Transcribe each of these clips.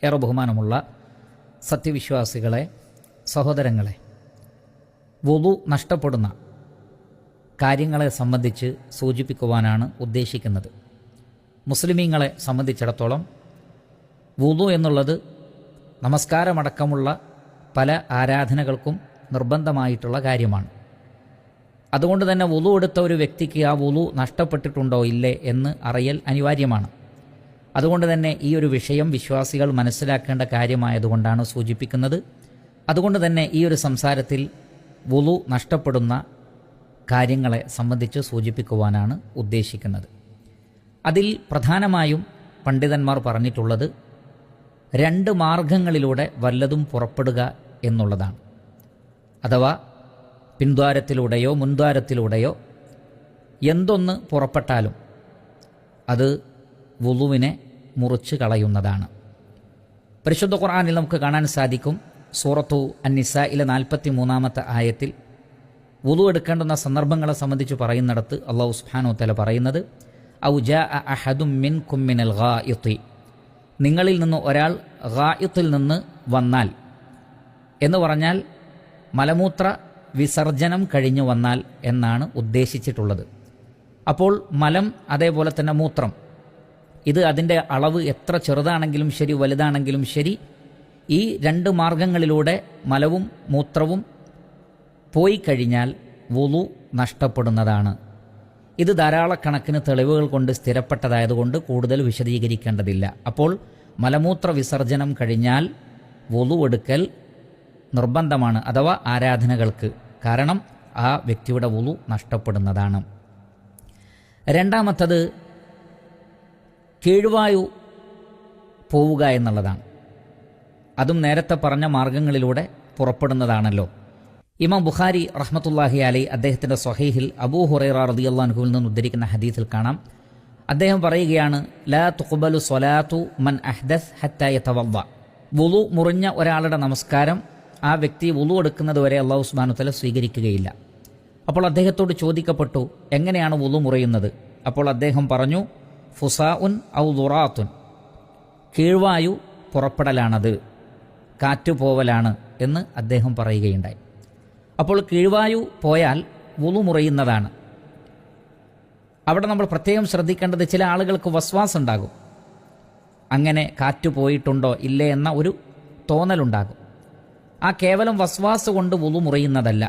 ഏറെ ബഹുമാനമുള്ള സത്യവിശ്വാസികളെ, സഹോദരങ്ങളെ, വുളു നഷ്ടപ്പെടുന്ന കാര്യങ്ങളെ സംബന്ധിച്ച് സൂചിപ്പിക്കുവാനാണ് ഉദ്ദേശിക്കുന്നത്. മുസ്ലിമീങ്ങളെ സംബന്ധിച്ചിടത്തോളം വുളു എന്നുള്ളത് നമസ്കാരമടക്കമുള്ള പല ആരാധനകൾക്കും നിർബന്ധമായിട്ടുള്ള കാര്യമാണ്. അതുകൊണ്ട് തന്നെ വുളു എടുത്ത ഒരു വ്യക്തിക്ക് ആ വുളു നഷ്ടപ്പെട്ടിട്ടുണ്ടോ ഇല്ലേ എന്ന് അറിയൽ അനിവാര്യമാണ്. അതുകൊണ്ട് തന്നെ ഈ ഒരു വിഷയം വിശ്വാസികൾ മനസ്സിലാക്കേണ്ട കാര്യമായതുകൊണ്ടാണ് സൂചിപ്പിക്കുന്നത്. അതുകൊണ്ട് തന്നെ ഈ ഒരു സംസാരത്തിൽ വുളു നഷ്ടപ്പെടുന്ന കാര്യങ്ങളെ സംബന്ധിച്ച് സൂചിപ്പിക്കുവാനാണ് ഉദ്ദേശിക്കുന്നത്. അതിൽ പ്രധാനമായും പണ്ഡിതന്മാർ പറഞ്ഞിട്ടുള്ളത് 2 മാർഗങ്ങളിലൂടെ വല്ലതും പുറപ്പെടുക എന്നുള്ളതാണ്. അഥവാ പിൻദ്വാരത്തിലൂടെയോ മുൻദ്വാരത്തിലൂടെയോ എന്തൊന്ന് പുറപ്പെട്ടാലും അത് വുളുവിനെ മുറിച്ച് കളയുന്നതാണ്. പരിശുദ്ധ ഖുർആനിൽ നമുക്ക് കാണാൻ സാധിക്കും, സൂറത്തു അൻ-നിസായിലെ 43-ാമത്തെ ആയത്തിൽ വുളു എടുക്കേണ്ടുന്ന സന്ദർഭങ്ങളെ സംബന്ധിച്ച് പറയുന്നിടത്ത് അല്ലാഹു സുബ്ഹാനഹു വ തആല പറയുന്നത്, ഔ ജാഅ അഹദും മിൻകും മിനൽ ഗായിത്തി, നിങ്ങളിൽ നിന്ന് ഒരാൾ ഗായിത്തിൽ നിന്ന് വന്നാൽ എന്ന് പറഞ്ഞാൽ മലമൂത്ര വിസർജനം കഴിഞ്ഞു വന്നാൽ എന്നാണ് ഉദ്ദേശിച്ചിട്ടുള്ളത്. അപ്പോൾ മലം അതേപോലെ തന്നെ മൂത്രം, ഇത് അതിൻ്റെ അളവ് എത്ര ചെറുതാണെങ്കിലും ശരി വലുതാണെങ്കിലും ശരി, ഈ 2 മാർഗങ്ങളിലൂടെ മലവും മൂത്രവും പോയി കഴിഞ്ഞാൽ വുളു നഷ്ടപ്പെടുന്നതാണ്. ഇത് ധാരാളക്കണക്കിന് തെളിവുകൾ കൊണ്ട് സ്ഥിരപ്പെട്ടതായതുകൊണ്ട് കൂടുതൽ വിശദീകരിക്കേണ്ടതില്ല. അപ്പോൾ മലമൂത്ര വിസർജനം കഴിഞ്ഞാൽ വുളു എടുക്കൽ നിർബന്ധമാണ്, അഥവാ ആരാധനകൾക്ക്, കാരണം ആ വ്യക്തിയുടെ വുളു നഷ്ടപ്പെടുന്നതാണ്. രണ്ടാമത്തത് കീഴ്വായു പോവുക എന്നുള്ളതാണ്. അതും നേരത്തെ പറഞ്ഞ മാർഗങ്ങളിലൂടെ പുറപ്പെടുന്നതാണല്ലോ. ഇമാം ബുഖാരി റഹ്മത്തുള്ളാഹി അലൈഹി അദ്ദേഹത്തിൻ്റെ സ്വഹീഹിൽ അബൂ ഹുറൈറ റളിയല്ലാഹു അൻഹുവിൽ നിന്ന് ഉദ്ധരിക്കുന്ന ഹദീസിൽ കാണാം, അദ്ദേഹം പറയുകയാണ്, ലാ തുഖ്ബലു സ്വലാത്തു മൻ അഹ്ദസ് ഹത്താ യതവദ്ദ, വുളു മുറിഞ്ഞ ഒരാളുടെ നമസ്കാരം ആ വ്യക്തി വുളു എടുക്കുന്നത് വരെ അല്ലാഹു സുബ്ഹാനഹു വ തആല സ്വീകരിക്കുകയില്ല. അപ്പോൾ അദ്ദേഹത്തോട് ചോദിക്കപ്പെട്ടു, എങ്ങനെയാണ് വുളു മുറിയുന്നത്? അപ്പോൾ അദ്ദേഹം പറഞ്ഞു, ഫുസാഉൻ ഔ ദുറാത്തുൻ, കീഴ്വായു പുറപ്പെടലാണത്, കാറ്റുപോവലാണ് എന്ന് അദ്ദേഹം പറയുകയുണ്ടായി. അപ്പോൾ കീഴ്വായു പോയാൽ വുളു മുറിയുന്നതാണ്. അവിടെ നമ്മൾ പ്രത്യേകം ശ്രദ്ധിക്കേണ്ടത്, ചില ആളുകൾക്ക് വസ്വാസ് ഉണ്ടാകും, അങ്ങനെ കാറ്റ് പോയിട്ടുണ്ടോ ഇല്ലേ എന്ന ഒരു തോന്നലുണ്ടാകും. ആ കേവലം വസ്വാസ് കൊണ്ട് വുളു മുറിയുന്നതല്ല.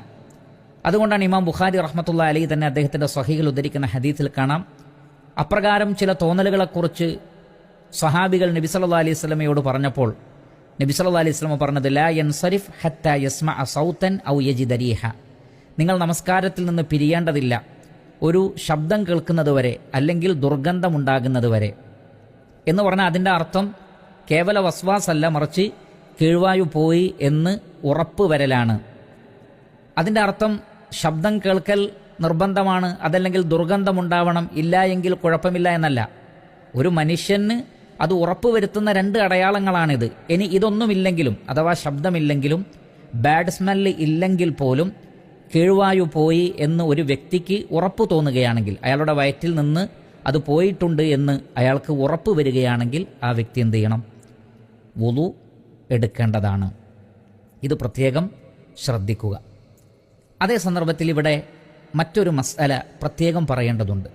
അതുകൊണ്ടാണ് ഇമാം ബുഖാരി റഹ്മത്തുള്ളാഹി അലൈഹി തന്നെ അദ്ദേഹത്തിൻ്റെ സ്വഹീഹിൽ ഉദ്ധരിക്കുന്ന ഹദീസിൽ കാണാം, അപ്രകാരം ചില തോന്നലുകളെക്കുറിച്ച് സ്വഹാബികൾ നബി സല്ലല്ലാഹു അലൈഹി വസല്ലമയോട് പറഞ്ഞപ്പോൾ നബി സല്ലല്ലാഹു അലൈഹി വസല്ലമ പറഞ്ഞത്, ലാ യൻസരിഫ് ഹത്താ യസ്മഅ സൗതൻ ഔ യജിദ റീഹ, നിങ്ങൾ നമസ്കാരത്തിൽ നിന്ന് പിരിയേണ്ടതില്ല ഒരു ശബ്ദം കേൾക്കുന്നത് വരെ, അല്ലെങ്കിൽ ദുർഗന്ധമുണ്ടാകുന്നത് വരെ. എന്ന് പറഞ്ഞാൽ അതിൻ്റെ അർത്ഥം കേവല വസ്വാസല്ല, മറിച്ച് കീഴ്വായു പോയി എന്ന് ഉറപ്പ് വരലാണ്. അതിൻ്റെ അർത്ഥം ശബ്ദം കേൾക്കൽ നിർബന്ധമാണ്, അതല്ലെങ്കിൽ ദുർഗന്ധമുണ്ടാവണം, ഇല്ല എങ്കിൽ കുഴപ്പമില്ല എന്നല്ല. ഒരു മനുഷ്യന് അത് ഉറപ്പുവരുത്തുന്ന 2 അടയാളങ്ങളാണിത്. ഇനി ഇതൊന്നുമില്ലെങ്കിലും, അഥവാ ശബ്ദമില്ലെങ്കിലും ബാഡ് സ്മെല്ല് ഇല്ലെങ്കിൽ പോലും കീഴ്വായു പോയി എന്ന് ഒരു വ്യക്തിക്ക് ഉറപ്പ് തോന്നുകയാണെങ്കിൽ, അയാളുടെ വയറ്റിൽ നിന്ന് അത് പോയിട്ടുണ്ട് എന്ന് അയാൾക്ക് ഉറപ്പ് വരികയാണെങ്കിൽ ആ വ്യക്തി എന്ത് ചെയ്യണം? വുളു എടുക്കേണ്ടതാണ്. ഇത് പ്രത്യേകം ശ്രദ്ധിക്കുക. അതേ സന്ദർഭത്തിൽ ഇവിടെ മറ്റൊരു മസ്അല പ്രത്യേകം പറയേണ്ടതുണ്ട്.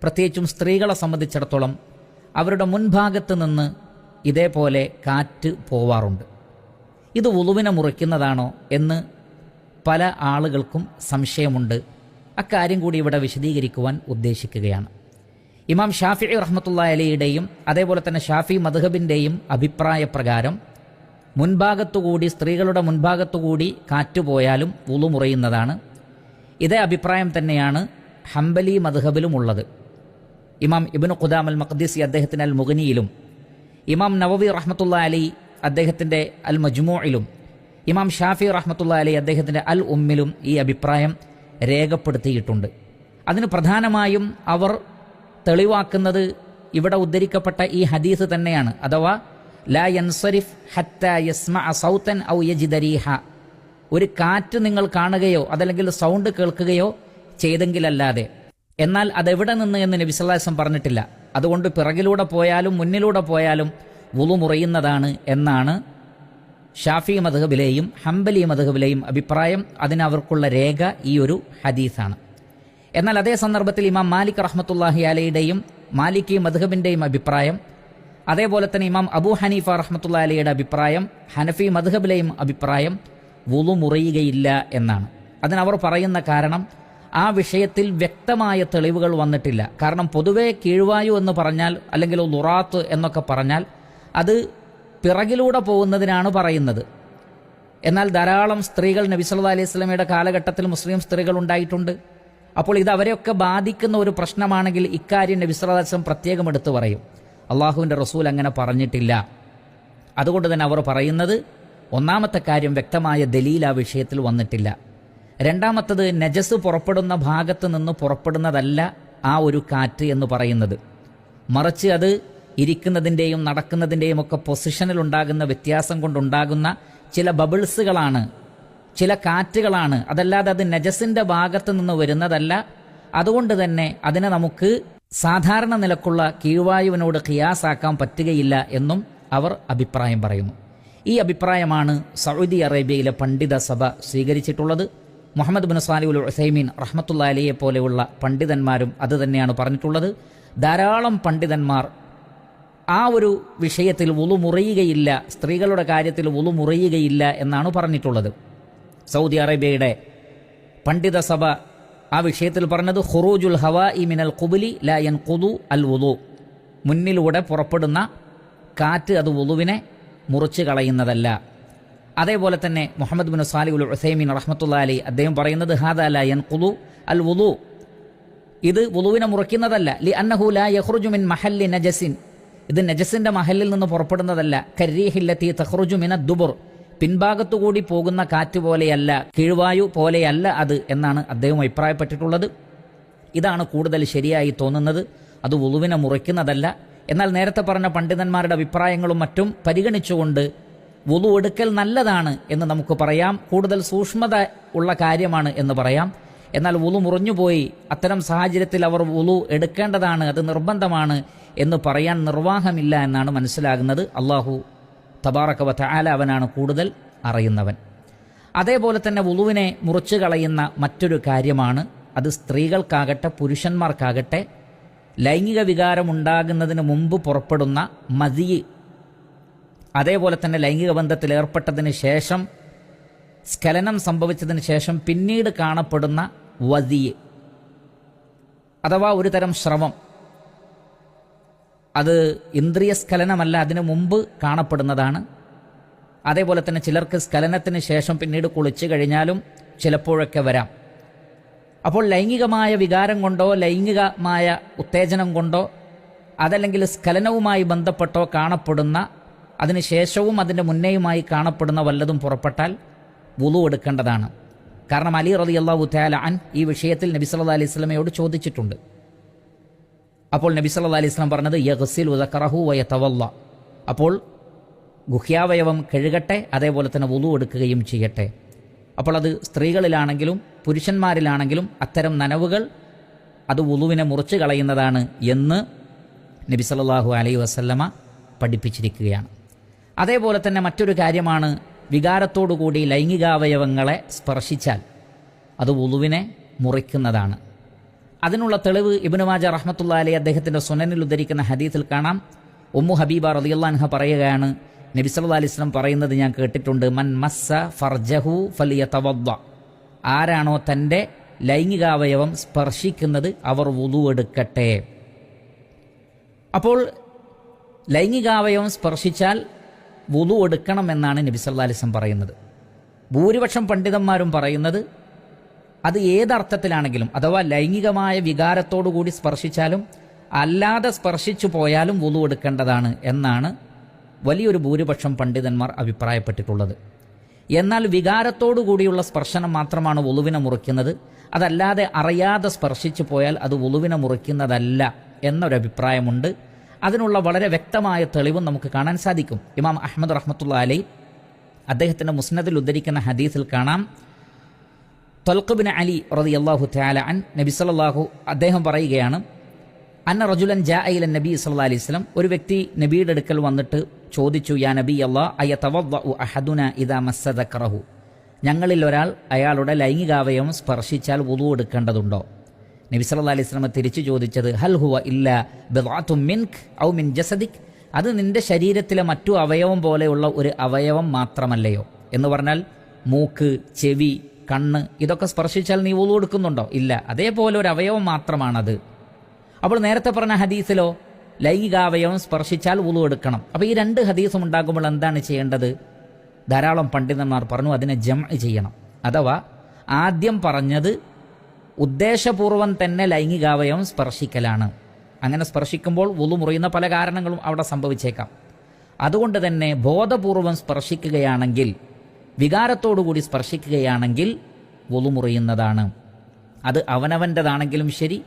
പ്രത്യേകിച്ചും സ്ത്രീകളെ സംബന്ധിച്ചിടത്തോളം അവരുടെ മുൻഭാഗത്ത് നിന്ന് ഇതേപോലെ കാറ്റ് പോവാറുണ്ട്. ഇത് വുളുവിനെ മുറിക്കുന്നതാണോ എന്ന് പല ആളുകൾക്കും സംശയമുണ്ട്. അക്കാര്യം കൂടി ഇവിടെ വിശദീകരിക്കുവാൻ ഉദ്ദേശിക്കുകയാണ്. ഇമാം ഷാഫിഈ റഹ്മത്തുള്ളാഹി അലൈഹിയുടെയും അതേപോലെ തന്നെ ഷാഫി മദ്ഹബിൻ്റെയും അഭിപ്രായപ്രകാരം മുൻഭാഗത്തുകൂടി, സ്ത്രീകളുടെ മുൻഭാഗത്തുകൂടി കാറ്റ് പോയാലും വുളു മുറിയുന്നതാണ്. ഇതേ അഭിപ്രായം തന്നെയാണ് ഹംബലി മദ്ഹബിലും ഉള്ളത്. ഇമാം ഇബ്നു ഖുദാമ അൽ മഖ്ദിസി അദ്ദേഹത്തിൻ്റെ അൽ മുഗ്നിയിലും, ഇമാം നവവി റഹ്മത്തുള്ളാഹി അലൈഹി അദ്ദേഹത്തിൻ്റെ അൽ മജ്മൂഇലും, ഇമാം ഷാഫി റഹ്മത്തുള്ളാഹി അലൈഹി അദ്ദേഹത്തിൻ്റെ അൽ ഉമ്മിലും ഈ അഭിപ്രായം രേഖപ്പെടുത്തിയിട്ടുണ്ട്. അതിന് പ്രധാനമായും അവർ തെളിവാക്കുന്നത് ഇവിടെ ഉദ്ധരിക്കപ്പെട്ട ഈ ഹദീസ് തന്നെയാണ്. അഥവാ ലാ യൻസരിഫ് ഹത്താ യസ്മഅ സൗതൻ ഔ യജിദ റീഹ, ഒരു കാറ്റ് നിങ്ങൾ കാണുകയോ അതല്ലെങ്കിൽ സൗണ്ട് കേൾക്കുകയോ ചെയ്തെങ്കിലല്ലാതെ. എന്നാൽ അതെവിടെ നിന്ന് എന്ന് നബി സല്ലല്ലാഹു അലൈഹി വസല്ലം പറഞ്ഞിട്ടില്ല. അതുകൊണ്ട് പിറകിലൂടെ പോയാലും മുന്നിലൂടെ പോയാലും വുളു മുറിയുന്നതാണ് എന്നാണ് ഷാഫി മദ്ഹബിലെയും ഹംബലി മദ്ഹബിലെയും അഭിപ്രായം. അതിനവർക്കുള്ള രേഖ ഈ ഒരു ഹദീസാണ്. എന്നാൽ അതേ സന്ദർഭത്തിൽ ഇമാം മാലിക് റഹ്മത്തുള്ളാഹി അലൈയുടെയും മാലിക്കി മദ്ഹബിൻ്റെയും അഭിപ്രായം, അതേപോലെ തന്നെ ഇമാം അബൂ ഹനീഫ റഹ്മത്തുള്ളാഹി അലൈയുടെ അഭിപ്രായം, ഹനഫി മദ്ഹബിലെയും അഭിപ്രായം വുളു മുറിയുകയില്ല എന്നാണ്. അതിനവർ പറയുന്ന കാരണം ആ വിഷയത്തിൽ വ്യക്തമായ തെളിവുകൾ വന്നിട്ടില്ല. കാരണം പൊതുവെ കീഴ്വായു എന്ന് പറഞ്ഞാൽ അല്ലെങ്കിൽ ലുറാത്ത് എന്നൊക്കെ പറഞ്ഞാൽ അത് പിറകിലൂടെ പോകുന്നതിനാണ് പറയുന്നത്. എന്നാൽ ധാരാളം സ്ത്രീകൾ നബി സല്ലല്ലാഹു അലൈഹി വസല്ലമയുടെ കാലഘട്ടത്തിൽ മുസ്ലിം സ്ത്രീകൾ ഉണ്ടായിട്ടുണ്ട്. അപ്പോൾ ഇത് അവരെയൊക്കെ ബാധിക്കുന്ന ഒരു പ്രശ്നമാണെങ്കിൽ ഇക്കാര്യം നബി സല്ലല്ലാഹു അലൈഹി വസല്ലം പ്രത്യേകം എടുത്തു പറയും. അള്ളാഹുവിൻ്റെ റസൂൽ അങ്ങനെ പറഞ്ഞിട്ടില്ല. അതുകൊണ്ട് തന്നെ അവർ പറയുന്നത്, ഒന്നാമത്തെ കാര്യം വ്യക്തമായ ദലീൽ ആ വിഷയത്തിൽ വന്നിട്ടില്ല. രണ്ടാമത്തത് നജസ് പുറപ്പെടുന്ന ഭാഗത്ത് നിന്ന് പുറപ്പെടുന്നതല്ല ആ ഒരു കാറ്റ് എന്ന് പറയുന്നത്, മറിച്ച് അത് ഇരിക്കുന്നതിൻ്റെയും നടക്കുന്നതിൻ്റെയും ഒക്കെ പൊസിഷനിലുണ്ടാകുന്ന വ്യത്യാസം കൊണ്ടുണ്ടാകുന്ന ചില ബബിൾസുകളാണ്, ചില കാറ്റുകളാണ്. അതല്ലാതെ അത് നജസിൻ്റെ ഭാഗത്ത് നിന്ന് വരുന്നതല്ല. അതുകൊണ്ട് തന്നെ അതിനെ നമുക്ക് സാധാരണ നിലക്കുള്ള കീഴ്വായുവിനോട് ഖിയാസാക്കാൻ പറ്റുകയില്ല എന്നും അവർ അഭിപ്രായം പറയുന്നു. ഈ അഭിപ്രായമാണ് സൗദി അറേബ്യയിലെ പണ്ഡിത സഭ സ്വീകരിച്ചിട്ടുള്ളത്. മുഹമ്മദ് ബിൻ സാലിഹ് അൽ ഉസൈമീൻ റഹ്മത്തുള്ളാഹി അലൈഹിയെ പോലെയുള്ള പണ്ഡിതന്മാരും അത് തന്നെയാണ് പറഞ്ഞിട്ടുള്ളത്. ധാരാളം പണ്ഡിതന്മാർ ആ ഒരു വിഷയത്തിൽ വുളു മുറിയുകയില്ല, സ്ത്രീകളുടെ കാര്യത്തിൽ വുളു മുറിയുകയില്ല എന്നാണ് പറഞ്ഞിട്ടുള്ളത്. സൗദി അറേബ്യയുടെ പണ്ഡിത സഭ ആ വിഷയത്തിൽ പറഞ്ഞത്, ഖുറൂജുൽ ഹവാഇ മിനൽ ഖുബുലി ലാ യൻഖുദു അൽ വുളു, മുന്നിലൂടെ പുറപ്പെടുന്ന കാറ്റ് അത് വുളുവിനെ മുറിച്ച് കളയുന്നതല്ല. അതേപോലെ തന്നെ മുഹമ്മദ് ബിൻ സാലിഹ് അൽ ഉസൈമീൻ റഹ്മത്തുള്ളാഹി അലൈഹി അദ്ദേഹം പറയുന്നത്, ഹാദാ ലാ യൻഖുദു അൽ വുളു, ഇത് വുളുവിനെ മുറിക്കുന്നതല്ല. ലി അന്നഹു ലാ യഖ്റുജു മിൻ മഹല്ലി നജസിൻ, ഇത് നജസിന്റെ മഹലിൽ നിന്ന് പുറപ്പെടുന്നതല്ല. കരീഹില്ലത്തി തഖ്റുജു മിന ദുബുർ, പിൻഭാഗത്തുകൂടി പോകുന്ന കാറ്റ് പോലെയല്ല, കീഴ്വായു പോലെയല്ല അത് എന്നാണ് അദ്ദേഹം അഭിപ്രായപ്പെട്ടിട്ടുള്ളത്. ഇതാണ് കൂടുതൽ ശരിയായി തോന്നുന്നത്. അത് വുളുവിനെ മുറിക്കുന്നതല്ല. എന്നാൽ നേരത്തെ പറഞ്ഞ പണ്ഡിതന്മാരുടെ അഭിപ്രായങ്ങളും മറ്റും പരിഗണിച്ചുകൊണ്ട് വുളു എടുക്കൽ നല്ലതാണ് എന്ന് നമുക്ക് പറയാം. കൂടുതൽ സൂക്ഷ്മത ഉള്ള കാര്യമാണ് എന്ന് പറയാം. എന്നാൽ വുളു മുറിഞ്ഞുപോയി, അത്തരം സാഹചര്യത്തിൽ അവർ വുളു എടുക്കേണ്ടതാണ്, അത് നിർബന്ധമാണ് എന്ന് പറയാൻ നിർവാഹമില്ല എന്നാണ് മനസ്സിലാകുന്നത്. അള്ളാഹു തബാറക വ തആല അവനാണ് കൂടുതൽ അറിയുന്നവൻ. അതേപോലെ തന്നെ വുളുവിനെ മുറിച്ചു കളയുന്ന മറ്റൊരു കാര്യമാണ്, അത് സ്ത്രീകൾക്കാകട്ടെ പുരുഷന്മാർക്കാകട്ടെ ലൈംഗിക വികാരമുണ്ടാകുന്നതിന് മുമ്പ് പുറപ്പെടുന്ന മദിയ്, അതേപോലെ തന്നെ ലൈംഗിക ബന്ധത്തിൽ ഏർപ്പെട്ടതിന് ശേഷം സ്ഖലനം സംഭവിച്ചതിന് ശേഷം പിന്നീട് കാണപ്പെടുന്ന വദിയ് അഥവാ ഒരു തരം സ്രവം, അത് ഇന്ദ്രിയ സ്ഖലനമല്ല, അതിനു മുമ്പ് കാണപ്പെടുന്നതാണ്. അതേപോലെ തന്നെ ചിലർക്ക് സ്ഖലനത്തിന് ശേഷം പിന്നീട് കുളിച്ചു കഴിഞ്ഞാലും ചിലപ്പോഴൊക്കെ വരാം. അപ്പോൾ ലൈംഗികമായ വികാരം കൊണ്ടോ ലൈംഗികമായ ഉത്തേജനം കൊണ്ടോ അതല്ലെങ്കിൽ സ്ഖലനവുമായി ബന്ധപ്പെട്ടോ കാണപ്പെടുന്ന, അതിനുശേഷവും അതിൻ്റെ മുന്നേയുമായി കാണപ്പെടുന്ന വല്ലതും പുറപ്പെട്ടാൽ വുളു എടുക്കേണ്ടതാണ്. കാരണം അലി റളിയല്ലാഹു തആല അൻ ഈ വിഷയത്തിൽ നബി സല്ലല്ലാഹു അലൈഹി വസല്ലമയോട് ചോദിച്ചിട്ടുണ്ട്. അപ്പോൾ നബി സല്ലല്ലാഹു അലൈഹി വസല്ലം പറഞ്ഞത്, യഗ്സിൽ ദക്കറഹു വയതവല്ല, അപ്പോൾ ഗുഹ്യാവയവം കഴുകട്ടെ, അതേപോലെ തന്നെ വുളു എടുക്കുകയും ചെയ്യട്ടെ. അപ്പോൾ അത് സ്ത്രീകളിലാണെങ്കിലും പുരുഷന്മാരിലാണെങ്കിലും അത്തരം നനവുകൾ അത് വുളുവിനെ മുറിച്ച് കളയുന്നതാണ് എന്ന് നബി സല്ലല്ലാഹു അലൈഹി വസല്ലമ പഠിപ്പിച്ചിരിക്കുകയാണ്. അതേപോലെ തന്നെ മറ്റൊരു കാര്യമാണ്, വികാരത്തോടുകൂടി ലൈംഗികാവയവങ്ങളെ സ്പർശിച്ചാൽ അത് വുളുവിനെ മുറിക്കുന്നതാണ്. അതിനുള്ള തെളിവ് ഇബ്നു മാജ റഹ്മത്തുള്ളാഹി അലൈഹി അദ്ദേഹത്തിൻ്റെ സുനനിൽ ഉദ്ധരിക്കുന്ന ഹദീസിൽ കാണാം. ഉമ്മു ഹബീബ റളിയല്ലാഹു അൻഹ പറയുകയാണ്, നബി സല്ലല്ലാഹു അലൈഹി വസല്ലം പറയുന്നത് ഞാൻ കേട്ടിട്ടുണ്ട്, മൻ മസ്സ ഫർജഹു ഫലിയതവദ്ദ, ആരാണോ തൻ്റെ ലൈംഗികാവയവം സ്പർശിക്കുന്നത് അവർ വുളു എടുക്കട്ടെ. അപ്പോൾ ലൈംഗികാവയവം സ്പർശിച്ചാൽ വുളു എടുക്കണമെന്നാണ് നബി സല്ലല്ലാഹു അലൈഹി വസല്ലം പറയുന്നത്. ഭൂരിപക്ഷം പണ്ഡിതന്മാരും പറയുന്നത് അത് ഏതർത്ഥത്തിലാണെങ്കിലും, അഥവാ ലൈംഗികമായ വികാരത്തോടു കൂടി സ്പർശിച്ചാലും അല്ലാതെ സ്പർശിച്ചു പോയാലും വുളു എടുക്കേണ്ടതാണ് എന്നാണ് വലിയൊരു ഭൂരിപക്ഷം പണ്ഡിതന്മാർ അഭിപ്രായപ്പെട്ടിട്ടുള്ളത്. എന്നാൽ വികാരത്തോടു കൂടിയുള്ള സ്പർശനം മാത്രമാണ് വുളുവിനെ മുറിക്കുന്നത്, അതല്ലാതെ അറിയാതെ സ്പർശിച്ചു പോയാൽ അത് വുളുവിനെ മുറിക്കുന്നതല്ല എന്നൊരഭിപ്രായമുണ്ട്. അതിനുള്ള വളരെ വ്യക്തമായ തെളിവും നമുക്ക് കാണാൻ സാധിക്കും. ഇമാം അഹ്മദ് റഹ്മത്തുള്ളാഹി അലൈഹി അദ്ദേഹത്തിൻ്റെ മുസ്നദിൽ ഉദ്ധരിക്കുന്ന ഹദീസിൽ കാണാം, ത്വൽഖ് ബിൻ അലി റളിയല്ലാഹു തആല അൻ നബി സല്ലല്ലാഹു അദ്ദേഹം പറയുകയാണ്, അന്ന റജുലൻ ജാഅ ഇല നബി സല്ലല്ലാഹു അലൈഹി വസല്ലം, ഒരു വ്യക്തി നബിയുടെ അടുക്കൽ വന്നിട്ട് ചോദിച്ചു, യാ നബി അല്ലാഹ് അയതവദ്ദഉ അഹദുനാ ഇദാ മസ്സ ദക്കറഹു, ഞങ്ങളിൽ ഒരാൾ അയാളുടെ ലൈംഗികാവയവം സ്പർശിച്ചാൽ വുളു എടുക്കേണ്ടതുണ്ടോ? നബി സല്ലല്ലാഹു അലൈഹി വസല്ലം തിരിച്ചു ചോദിച്ചത്, ഹൽ ഹുവ ഇല്ലാ ബിദ്അത്തും മിൻക് ഔ മിൻ ജസദിക്, അത് നിന്റെ ശരീരത്തിലെ മറ്റു അവയവം പോലെയുള്ള ഒരു അവയവം മാത്രമല്ലയോ? എന്ന് പറഞ്ഞാൽ മൂക്ക്, ചെവി, കണ്ണ് ഇതൊക്കെ സ്പർശിച്ചാൽ നീ വുളു എടുക്കുന്നുണ്ടോ? ഇല്ല, അതേപോലെ ഒരു അവയവം മാത്രമാണത്. അപ്പോൾ നേരത്തെ പറഞ്ഞ ഹദീസിലോ ലൈംഗികാവയവം സ്പർശിച്ചാൽ വുളു എടുക്കണം. അപ്പോൾ ഈ രണ്ട് ഹദീസും ഉണ്ടാകുമ്പോൾ എന്താണ് ചെയ്യേണ്ടത്? ധാരാളം പണ്ഡിതന്മാർ പറഞ്ഞു അതിനെ ജംഅ് ചെയ്യണം. അഥവാ ആദ്യം പറഞ്ഞത് ഉദ്ദേശപൂർവം തന്നെ ലൈംഗികാവയവം സ്പർശിക്കലാണ്. അങ്ങനെ സ്പർശിക്കുമ്പോൾ വുളു മുറിയുന്ന പല കാരണങ്ങളും അവിടെ സംഭവിച്ചേക്കാം. അതുകൊണ്ട് തന്നെ ബോധപൂർവം സ്പർശിക്കുകയാണെങ്കിൽ, വികാരത്തോടുകൂടി സ്പർശിക്കുകയാണെങ്കിൽ വുളു മുറിയുന്നതാണ്. അത് അവനവൻ്റെതാണെങ്കിലും ശരി,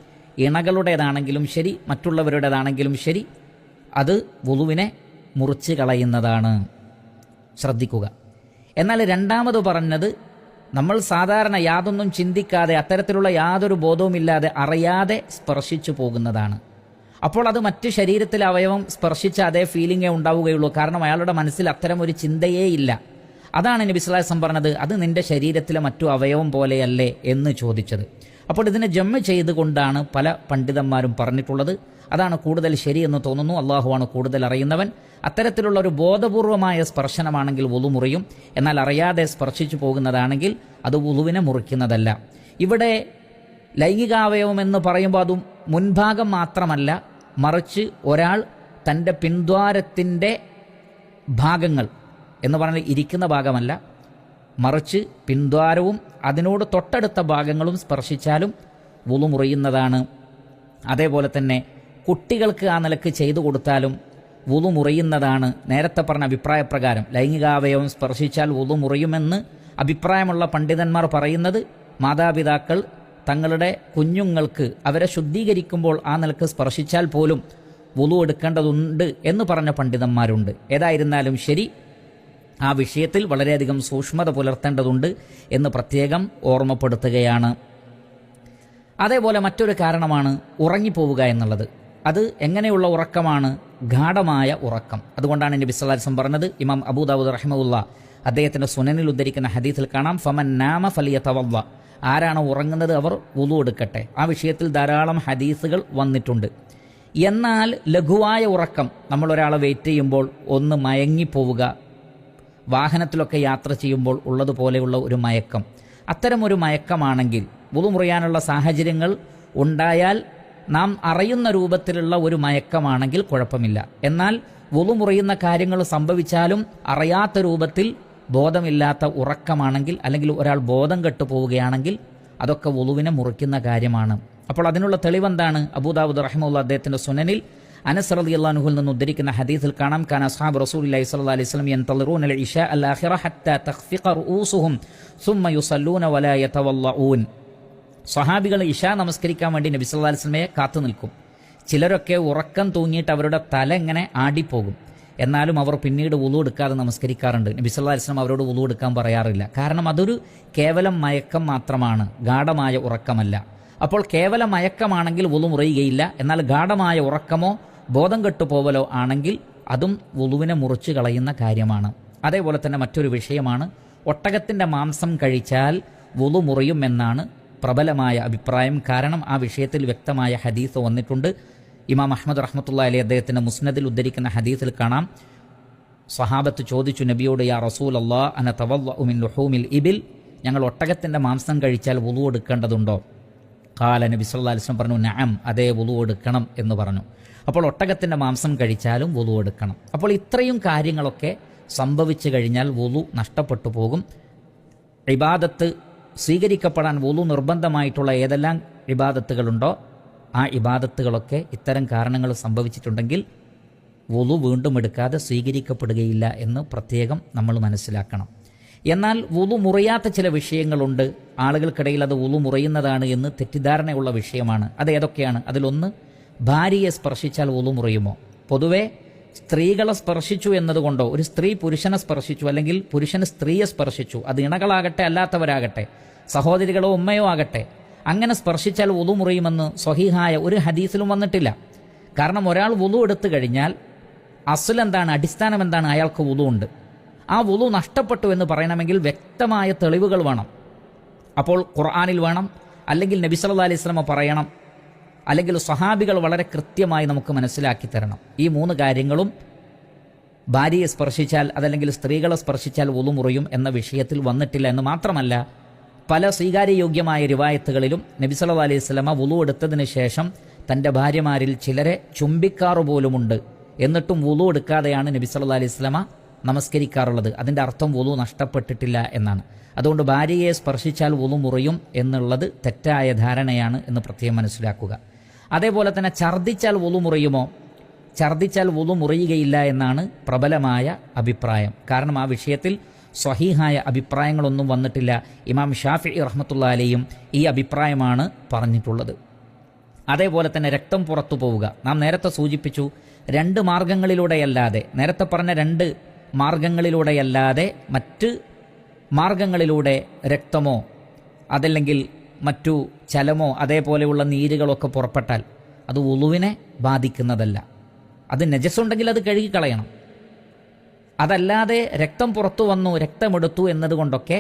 ഇണകളുടേതാണെങ്കിലും ശരി, മറ്റുള്ളവരുടേതാണെങ്കിലും ശരി, അത് വുളുവിനെ മുറിച്ച് കളയുന്നതാണ്. ശ്രദ്ധിക്കുക. എന്നാൽ രണ്ടാമത് പറഞ്ഞത് നമ്മൾ സാധാരണ യാതൊന്നും ചിന്തിക്കാതെ, അത്തരത്തിലുള്ള യാതൊരു ബോധവുമില്ലാതെ അറിയാതെ സ്പർശിച്ചു പോകുന്നതാണ്. അപ്പോൾ അത് മറ്റ് ശരീരത്തിലെ അവയവം സ്പർശിച്ച അതേ ഫീലിംഗേ ഉണ്ടാവുകയുള്ളൂ. കാരണം അയാളുടെ മനസ്സിൽ അത്തരം ഒരു ചിന്തയേ ഇല്ല. അതാണ് നബി സല്ലല്ലാഹു അലൈഹി വസല്ലം പറഞ്ഞത്, അത് നിന്റെ ശരീരത്തിലെ മറ്റു അവയവം പോലെയല്ലേ എന്ന് ചോദിച്ചത്. അപ്പോൾ ഇതിനെ ജംഅ് ചെയ്തുകൊണ്ടാണ് പല പണ്ഡിതന്മാരും പറഞ്ഞിട്ടുള്ളത്. അതാണ് കൂടുതൽ ശരിയെന്ന് തോന്നുന്നു. അള്ളാഹുവാണ് കൂടുതൽ അറിയുന്നവൻ. അത്തരത്തിലുള്ള ഒരു ബോധപൂർവമായ സ്പർശനമാണെങ്കിൽ വുളു മുറിയും. എന്നാൽ അറിയാതെ സ്പർശിച്ചു പോകുന്നതാണെങ്കിൽ അത് വുളുവിനെ മുറിക്കുന്നതല്ല. ഇവിടെ ലൈംഗികാവയവം എന്ന് പറയുമ്പോൾ അതും മുൻഭാഗം മാത്രമല്ല, മറിച്ച് ഒരാൾ തൻ്റെ പിൻദ്വാരത്തിൻ്റെ ഭാഗങ്ങൾ എന്ന് പറഞ്ഞാൽ ഇരിക്കുന്ന ഭാഗമല്ല, മറിച്ച് പിൻദ്വാരവും അതിനോട് തൊട്ടടുത്ത ഭാഗങ്ങളും സ്പർശിച്ചാലും വുളു മുറിയുന്നതാണ്. അതേപോലെ തന്നെ കുട്ടികൾക്ക് ആ നിലക്ക് ചെയ്തു കൊടുത്താലും വുളു മുറിയുന്നതാണ്. നേരത്തെ പറഞ്ഞ അഭിപ്രായപ്രകാരം ലൈംഗികാവയവം സ്പർശിച്ചാൽ വുളു മുറിയുമെന്ന് അഭിപ്രായമുള്ള പണ്ഡിതന്മാർ പറയുന്നത് മാതാപിതാക്കൾ തങ്ങളുടെ കുഞ്ഞുങ്ങൾക്ക് അവരെ ശുദ്ധീകരിക്കുമ്പോൾ ആ നിലക്ക് സ്പർശിച്ചാൽ പോലും വുളു എടുക്കേണ്ടതുണ്ട് എന്ന് പറഞ്ഞ പണ്ഡിതന്മാരുണ്ട്. ഏതായിരുന്നാലും ശരി, ആ വിഷയത്തിൽ വളരെയധികം സൂക്ഷ്മത പുലർത്തേണ്ടതുണ്ട് എന്ന് പ്രത്യേകം ഓർമ്മപ്പെടുത്തുകയാണ്. അതേപോലെ മറ്റൊരു കാരണമാണ് ഉറങ്ങിപ്പോവുക എന്നുള്ളത്. അത് എങ്ങനെയുള്ള ഉറക്കമാണ്? ഗാഢമായ ഉറക്കം. അതുകൊണ്ടാണ് നബി സല്ലല്ലാഹു അലൈഹി വസല്ലം പറഞ്ഞത്, ഇമാം അബൂ ദാവൂദ് റഹിമഹുല്ലാ അദ്ദേഹത്തിൻ്റെ സുനനിൽ ഉദ്ധരിക്കുന്ന ഹദീസിൽ കാണാം, ഫമൻ നാമ ഫലിയതവദ്ദ, ആരാണ് ഉറങ്ങുന്നത് അവർ വുളു എടുക്കട്ടെ. ആ വിഷയത്തിൽ ധാരാളം ഹദീസുകൾ വന്നിട്ടുണ്ട്. എന്നാൽ ലഘുവായ ഉറക്കം, നമ്മൾ ഒരാളെ വെയിറ്റ് ചെയ്യുമ്പോൾ ഒന്ന് മയങ്ങിപ്പോവുക, വാഹനത്തിലൊക്കെ യാത്ര ചെയ്യുമ്പോൾ ഉള്ളതുപോലെയുള്ള ഒരു മയക്കം, അത്തരമൊരു മയക്കമാണെങ്കിൽ വുളു മുറിയാനുള്ള സാഹചര്യങ്ങൾ ഉണ്ടായാൽ നാം അറിയുന്ന രൂപത്തിലുള്ള ഒരു മയക്കമാണെങ്കിൽ കുഴപ്പമില്ല. എന്നാൽ വുളു മുറിയുന്ന കാര്യങ്ങൾ സംഭവിച്ചാലും അറിയാത്ത രൂപത്തിൽ ബോധമില്ലാത്ത ഉറക്കമാണെങ്കിൽ, അല്ലെങ്കിൽ ഒരാൾ ബോധം കെട്ടു പോവുകയാണെങ്കിൽ അതൊക്കെ വുളുവിനെ മുറിക്കുന്ന കാര്യമാണ്. അപ്പോൾ അതിനുള്ള തെളിവെന്താണ്? അബൂ ദാവൂദ് റഹിമഹുല്ലാഹ് അദ്ദേഹത്തിൻ്റെ സുനനിൽ അനസ് റളിയല്ലാഹു അൻഹുവിൽ നിന്ന് ഉദ്ധരിക്കുന്ന ഹദീസിൽ കാണാം, കാന അസ്ഹാബു റസൂലില്ലാഹി സ്വല്ലല്ലാഹു അലൈഹി വസല്ലം യൻതളിറൂന അൽ ഇശാ അൽ ആഖിറ ഹത്താ തഖ്ഫിഖ റൂസുഹും സുമ്മ യുസല്ലൂന വലാ യതവല്ലഊൻ. സ്വഹാബികൾ ഇശാ നമസ്കരിക്കാൻ വേണ്ടി നബി സല്ലല്ലാഹു അലൈഹി വസല്ലമയെ കാത്തു നിൽക്കും. ചിലരൊക്കെ ഉറക്കം തൂങ്ങിയിട്ട് അവരുടെ തല ഇങ്ങനെ ആടിപ്പോകും. എന്നാലും അവർ പിന്നീട് വുളു എടുക്കാതെ നമസ്കരിക്കാറുണ്ട്. നബി സല്ലല്ലാഹു അലൈഹി വസല്ലം അവരോട് വുളു എടുക്കാൻ പറയാറില്ല. കാരണം അതൊരു കേവലം മയക്കം മാത്രമാണ്, ഗാഢമായ ഉറക്കമല്ല. അപ്പോൾ കേവല മയക്കമാണെങ്കിൽ വുളു മുറിയുകയില്ല. എന്നാൽ ഗാഢമായ ഉറക്കമോ ബോധം കെട്ടുപോവലോ ആണെങ്കിൽ അതും വുളുവിനെ മുറിച്ച് കളയുന്ന കാര്യമാണ്. അതേപോലെ തന്നെ മറ്റൊരു വിഷയമാണ്, ഒട്ടകത്തിൻ്റെ മാംസം കഴിച്ചാൽ വുളു മുറിയുമെന്നാണ് പ്രബലമായ അഭിപ്രായം. കാരണം ആ വിഷയത്തിൽ വ്യക്തമായ ഹദീസ് വന്നിട്ടുണ്ട്. ഇമാം അഹ്മദ് റഹ്മത്തുള്ളാഹി അലൈഹി അദ്ദേഹത്തിൻ്റെ മുസ്നദിൽ ഉദ്ധരിക്കുന്ന ഹദീസിൽ കാണാം, സ്വഹാബത്ത് ചോദിച്ചു നബിയോട്, യാ റസൂലല്ലാഹ് അന തവല്ലഉ മിൻ ലുഹൂമിൽ ഇബിൽ, ഞങ്ങൾ ഒട്ടകത്തിൻ്റെ മാംസം കഴിച്ചാൽ വുളു എടുക്കേണ്ടതുണ്ടോ? ഖാല, നബി സല്ലല്ലാഹു അലൈഹി വസല്ലം പറഞ്ഞു, നഅം, അതേ, വുളു എടുക്കണം എന്ന് പറഞ്ഞു. അപ്പോൾ ഒട്ടകത്തിൻ്റെ മാംസം കഴിച്ചാലും വുളു എടുക്കണം. അപ്പോൾ ഇത്രയും കാര്യങ്ങളൊക്കെ സംഭവിച്ചു കഴിഞ്ഞാൽ വുളു നഷ്ടപ്പെട്ടു പോകും. ഇബാദത്ത് സ്വീകരിക്കപ്പെടാൻ വുളു നിർബന്ധമായിട്ടുള്ള ഏതെല്ലാം ഇബാദത്തുകളുണ്ടോ ആ ഇബാദത്തുകളൊക്കെ ഇത്തരം കാരണങ്ങൾ സംഭവിച്ചിട്ടുണ്ടെങ്കിൽ വുളു വീണ്ടും എടുക്കാതെ സ്വീകരിക്കപ്പെടുകയില്ല എന്ന് പ്രത്യേകം നമ്മൾ മനസ്സിലാക്കണം. എന്നാൽ വുളു മുറിയാത്ത ചില വിഷയങ്ങളുണ്ട്. ആളുകൾക്കിടയിൽ അത് വുളു മുറിയുന്നതാണ് എന്ന് തെറ്റിദ്ധാരണയുള്ള വിഷയമാണ്. അത് ഏതൊക്കെയാണ്? അതിലൊന്ന്, ഭാര്യയെ സ്പർശിച്ചാൽ വുളു മുറിയുമോ? പൊതുവെ സ്ത്രീകളെ സ്പർശിച്ചു എന്നതുകൊണ്ടോ, ഒരു സ്ത്രീ പുരുഷനെ സ്പർശിച്ചു അല്ലെങ്കിൽ പുരുഷന് സ്ത്രീയെ സ്പർശിച്ചു, അത് ഇണകളാകട്ടെ അല്ലാത്തവരാകട്ടെ, സഹോദരികളോ ഉമ്മയോ ആകട്ടെ, അങ്ങനെ സ്പർശിച്ചാൽ വുളു മുറിയുമെന്ന് സ്വഹീഹായ ഒരു ഹദീസിലും വന്നിട്ടില്ല. കാരണം ഒരാൾ വുളു എടുത്തു കഴിഞ്ഞാൽ അസ്ലെന്താണ്, അടിസ്ഥാനം എന്താണ്? അയാൾക്ക് വുളു ഉണ്ട്. ആ വുളു നഷ്ടപ്പെട്ടു എന്ന് പറയണമെങ്കിൽ വ്യക്തമായ തെളിവുകൾ വേണം. അപ്പോൾ ഖുർആനിൽ വേണം, അല്ലെങ്കിൽ നബി സല്ലല്ലാഹു അലൈഹി വസല്ലം പറയണം, അല്ലെങ്കിൽ സ്വഹാബികൾ വളരെ കൃത്യമായി നമുക്ക് മനസ്സിലാക്കി തരണം. ഈ 3 കാര്യങ്ങളും ഭാര്യയെ സ്പർശിച്ചാൽ അതല്ലെങ്കിൽ സ്ത്രീകളെ സ്പർശിച്ചാൽ വുളു മുറിയും എന്ന വിഷയത്തിൽ വന്നിട്ടില്ല എന്ന് മാത്രമല്ല, പല സ്വീകാര്യയോഗ്യമായ റിവായത്തുകളിലും നബി സല്ലല്ലാഹു അലൈഹി വസല്ലം വുളു എടുത്തതിന് ശേഷം തൻ്റെ ഭാര്യമാരിൽ ചിലരെ ചുംബിക്കാറു പോലുമുണ്ട്. എന്നിട്ടും വുളു എടുക്കാതെയാണ് നബി സല്ലല്ലാഹു അലൈഹി വസല്ലം നമസ്കരിക്കാറുള്ളത്. അതിൻ്റെ അർത്ഥം വുളു നഷ്ടപ്പെട്ടിട്ടില്ല എന്നാണ്. അതുകൊണ്ട് ഭാര്യയെ സ്പർശിച്ചാൽ വുളു മുറിയും എന്നുള്ളത് തെറ്റായ ധാരണയാണ് എന്ന് പ്രത്യേകം മനസ്സിലാക്കുക. അതേപോലെ തന്നെ ഛർദ്ദിച്ചാൽ വുളു മുറിയുമോ? ഛർദ്ദിച്ചാൽ വുളു മുറിയുകയില്ല എന്നാണ് പ്രബലമായ അഭിപ്രായം. കാരണം ആ വിഷയത്തിൽ സ്വഹീഹായ അഭിപ്രായങ്ങളൊന്നും വന്നിട്ടില്ല. ഇമാം ഷാഫിഈ റഹ്മത്തുള്ളാഹി അലൈഹിയും ഈ അഭിപ്രായമാണ് പറഞ്ഞിട്ടുള്ളത്. അതേപോലെ തന്നെ രക്തം പുറത്തു പോവുക, നാം നേരത്തെ സൂചിപ്പിച്ചു, 2 മാർഗങ്ങളിലൂടെയല്ലാതെ, നേരത്തെ പറഞ്ഞ 2 മാർഗങ്ങളിലൂടെയല്ലാതെ മറ്റ് മാർഗങ്ങളിലൂടെ രക്തമോ അതല്ലെങ്കിൽ മറ്റു ചലമോ അതേപോലെയുള്ള നീരുകളൊക്കെ പുറപ്പെട്ടാൽ അത് വുളുവിനെ ബാധിക്കുന്നതല്ല. അത് നജസുണ്ടെങ്കിൽ അത് കഴുകിക്കളയണം. അതല്ലാതെ രക്തം പുറത്തു വന്നു, രക്തമെടുത്തു എന്നതുകൊണ്ടൊക്കെ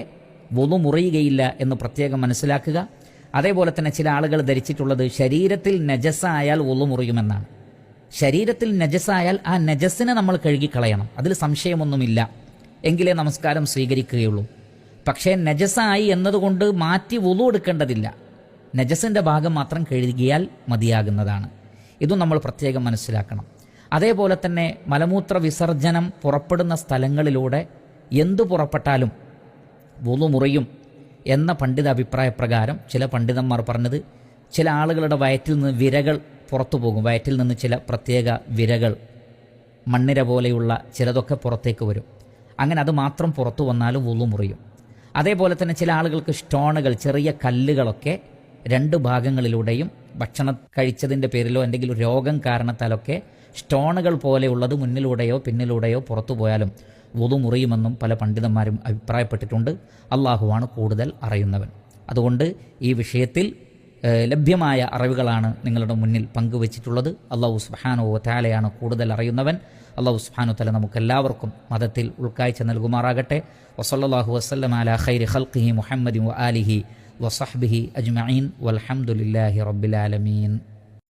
വുളു മുറിയുകയില്ല എന്ന് പ്രത്യേകം മനസ്സിലാക്കുക. അതേപോലെ തന്നെ ചില ആളുകൾ ധരിച്ചിട്ടുള്ളത് ശരീരത്തിൽ നജസായാൽ വുളു മുറിയുമെന്നാണ്. ശരീരത്തിൽ നജസായാൽ ആ നജസിനെ നമ്മൾ കഴുകിക്കളയണം, അതിൽ സംശയമൊന്നുമില്ല, എങ്കിലേ നമസ്കാരം സ്വീകരിക്കുകയുള്ളൂ. പക്ഷേ നജസായി എന്നതുകൊണ്ട് മാറ്റി വുളു എടുക്കേണ്ടതില്ല, നജസിൻ്റെ ഭാഗം മാത്രം കഴുകിയാൽ മതിയാകുന്നതാണ്. ഇതും നമ്മൾ പ്രത്യേകം മനസ്സിലാക്കണം. അതേപോലെ തന്നെ മലമൂത്ര വിസർജനം പുറപ്പെടുന്ന സ്ഥലങ്ങളിലൂടെ എന്തു പുറപ്പെട്ടാലും വുളു മുറിയും എന്ന പണ്ഡിത അഭിപ്രായപ്രകാരം ചില പണ്ഡിതന്മാർ പറഞ്ഞത്, ചില ആളുകളുടെ വയറ്റിൽ നിന്ന് വിരകൾ പുറത്തു പോകും, വയറ്റിൽ നിന്ന് ചില പ്രത്യേക വിരകൾ, മണ്ണിര പോലെയുള്ള ചിലതൊക്കെ പുറത്തേക്ക് വരും. അങ്ങനെ അത് മാത്രം പുറത്തു വന്നാലും വുളു മുറിയും. അതേപോലെ തന്നെ ചില ആളുകൾക്ക് സ്റ്റോണുകൾ, ചെറിയ കല്ലുകളൊക്കെ 2 ഭാഗങ്ങളിലൂടെയും ഭക്ഷണം കഴിച്ചതിൻ്റെ പേരിലോ എന്തെങ്കിലും രോഗം കാരണത്താലൊക്കെ സ്റ്റോണുകൾ പോലെയുള്ളത് മുന്നിലൂടെയോ പിന്നിലൂടെയോ പുറത്തു പോയാലും വുളു മുറിയുമെന്നും പല പണ്ഡിതന്മാരും അഭിപ്രായപ്പെട്ടിട്ടുണ്ട്. അള്ളാഹുവാണ് കൂടുതൽ അറിയുന്നവൻ. അതുകൊണ്ട് ഈ വിഷയത്തിൽ ലഭ്യമായ അറിവുകളാണ് നിങ്ങളുടെ മുന്നിൽ പങ്കുവച്ചിട്ടുള്ളത്. അല്ലാഹു സുബ്ഹാനഹു വ തആലയാണ് കൂടുതൽ അറിയുന്നവൻ. അല്ലാഹു സുബ്ഹാനഹു വ തആല നമുക്കെല്ലാവർക്കും മതത്തിൽ ഉൾക്കാഴ്ച നൽകുമാറാകട്ടെ. വസല്ലല്ലാഹു വസല്ലമ അലാ ഖൈരി ഖൽഖിഹി മുഹമ്മദിൻ വ ആലിഹി വസഹ്ബിഹി അജ്മഈൻ വൽഹംദുലില്ലാഹി റബ്ബിൽ ആലമീൻ.